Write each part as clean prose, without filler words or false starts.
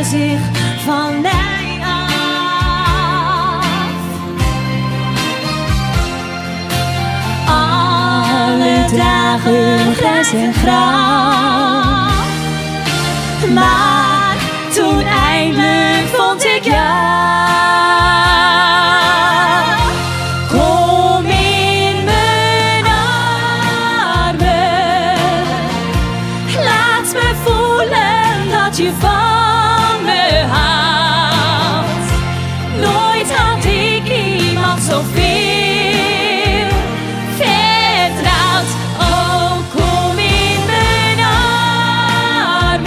zich van mij af. Alle dagen grijs en grauw, maar toen eindelijk vond ik jou. Kom in mijn armen, laat me voelen dat je van me houdt. Nooit had ik iemand zoveel vertrouwd. Oh, kom in mijn armen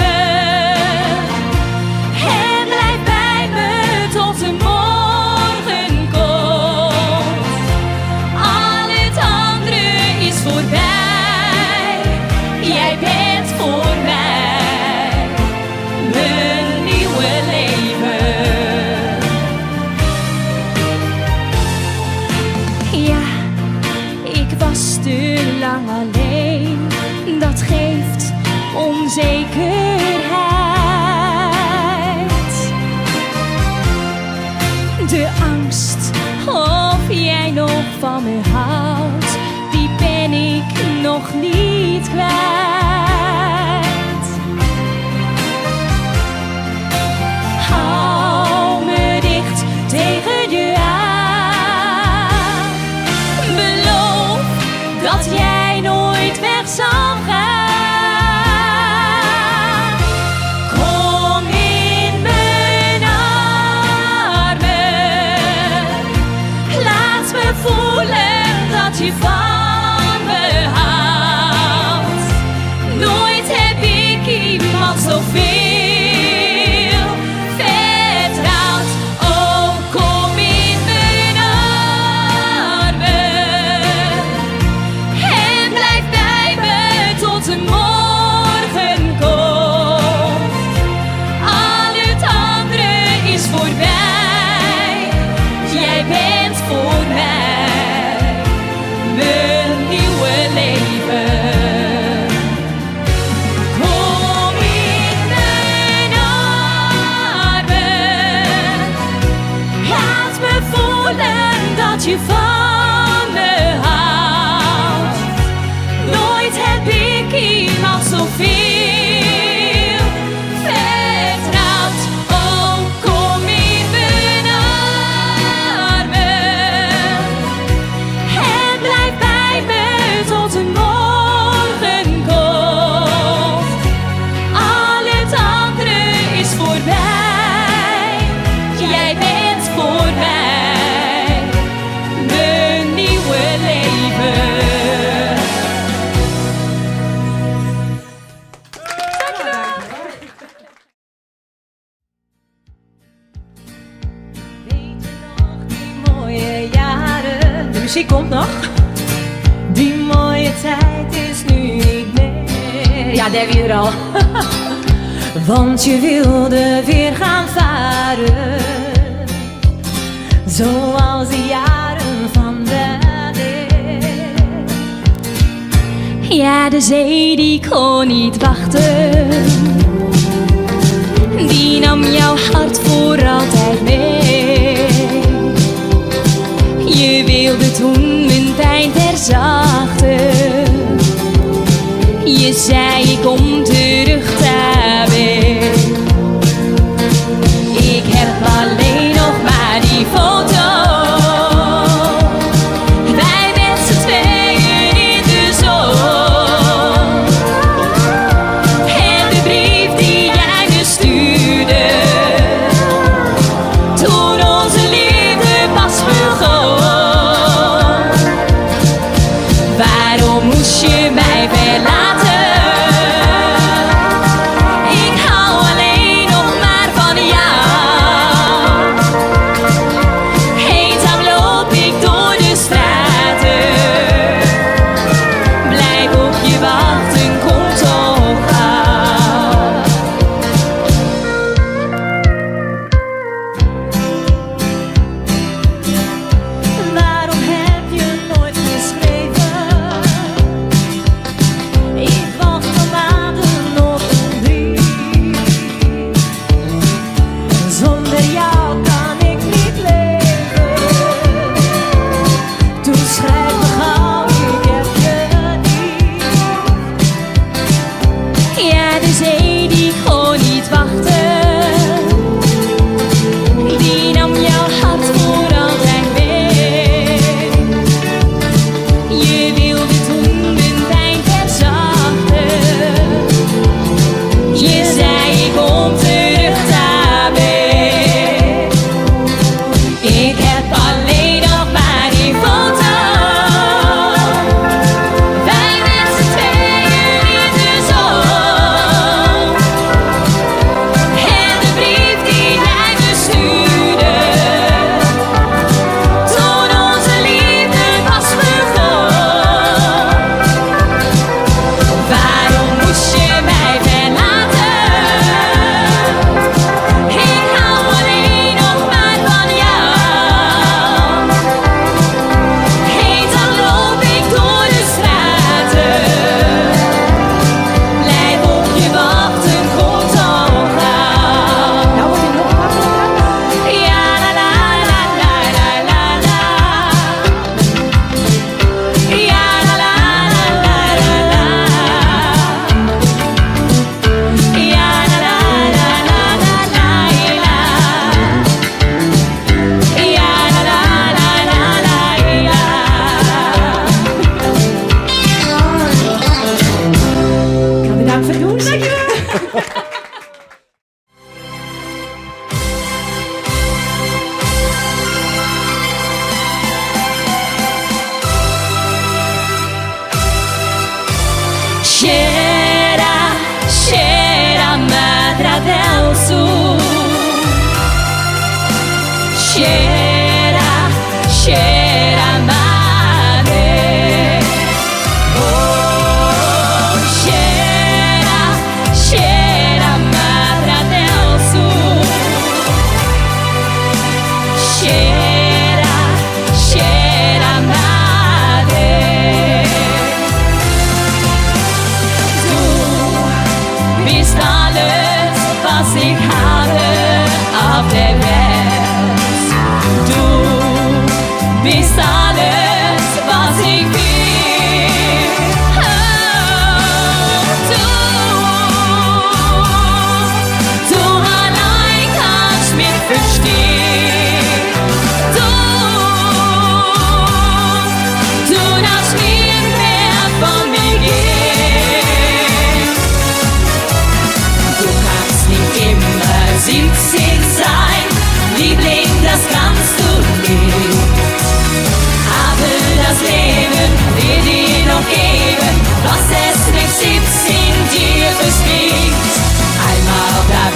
en blijf bij me tot de morgen komt. Al het andere is voorbij, jij bent voor mij mijn nieuwe leven. Ja, ik was te lang alleen, dat geeft onzekerheid. De angst of jij nog van me houdt, die ben ik nog niet kwijt. Hou me dicht tegen je aan, beloof dat jij nooit weg zal gaan. Kom in mijn armen, laat me voelen dat je van me houdt. Nooit heb ik iemand zoveel vertrouwd. Oh, kom in mijn armen en blijf bij me tot de morgen komt. Al het andere is voorbij, jij bent voor mij mijn nieuwe leven. Kom in mijn armen, laat me voelen dat je van me houdt. Nooit heb ik iemand zoveel vertrouwd. Oh, kom in mijn armen en blijf bij me tot de morgen komt. Al het andere is voorbij, jij bent voor mij mijn nieuwe leven. Weet je nog die mooie jaren? De muziek komt nog. Die mooie tijd is nu niet meer. Ja, daar weer al. Want je wilde weer gaan varen, zoals de jaren van de leer. Ja, de zee die kon niet wachten, die nam jouw hart voor altijd mee. Je wilde toen mijn pijn verzachten, je zei ik kom terug daar weer. Ik heb alleen nog maar die foto, wij met z'n tweeën in de zon. En de brief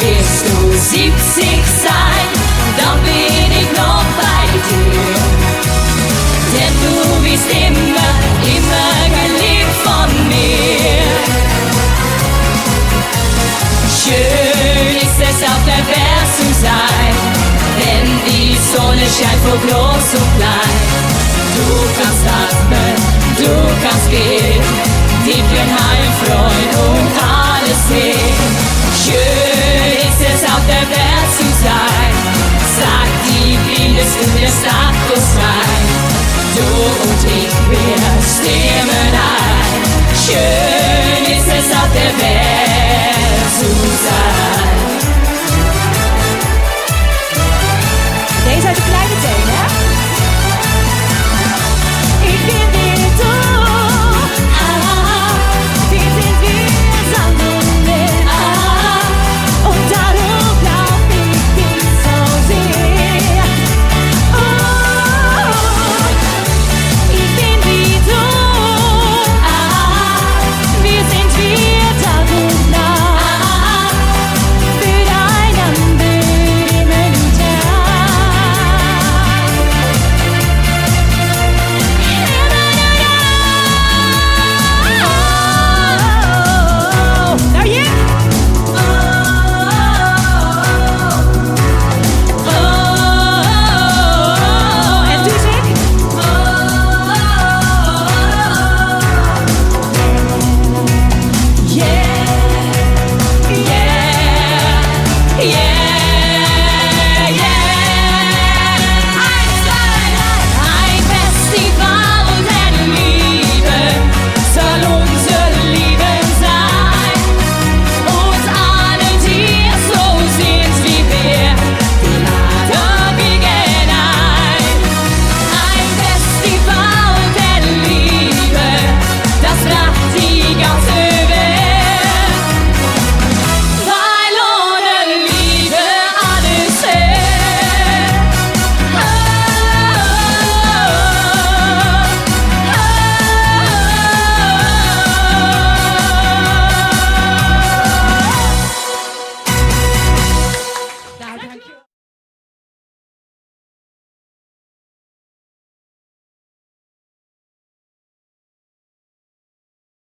wirst du 70 sein, dann bin ich noch bei dir. Denn du bist immer, immer geliebt von mir. Schön ist es auf der Welt zu sein, wenn die Sonne scheint vor groß und klein. Du kannst atmen, du kannst gehen, dich ein Heimfreund und alles sehen. Schön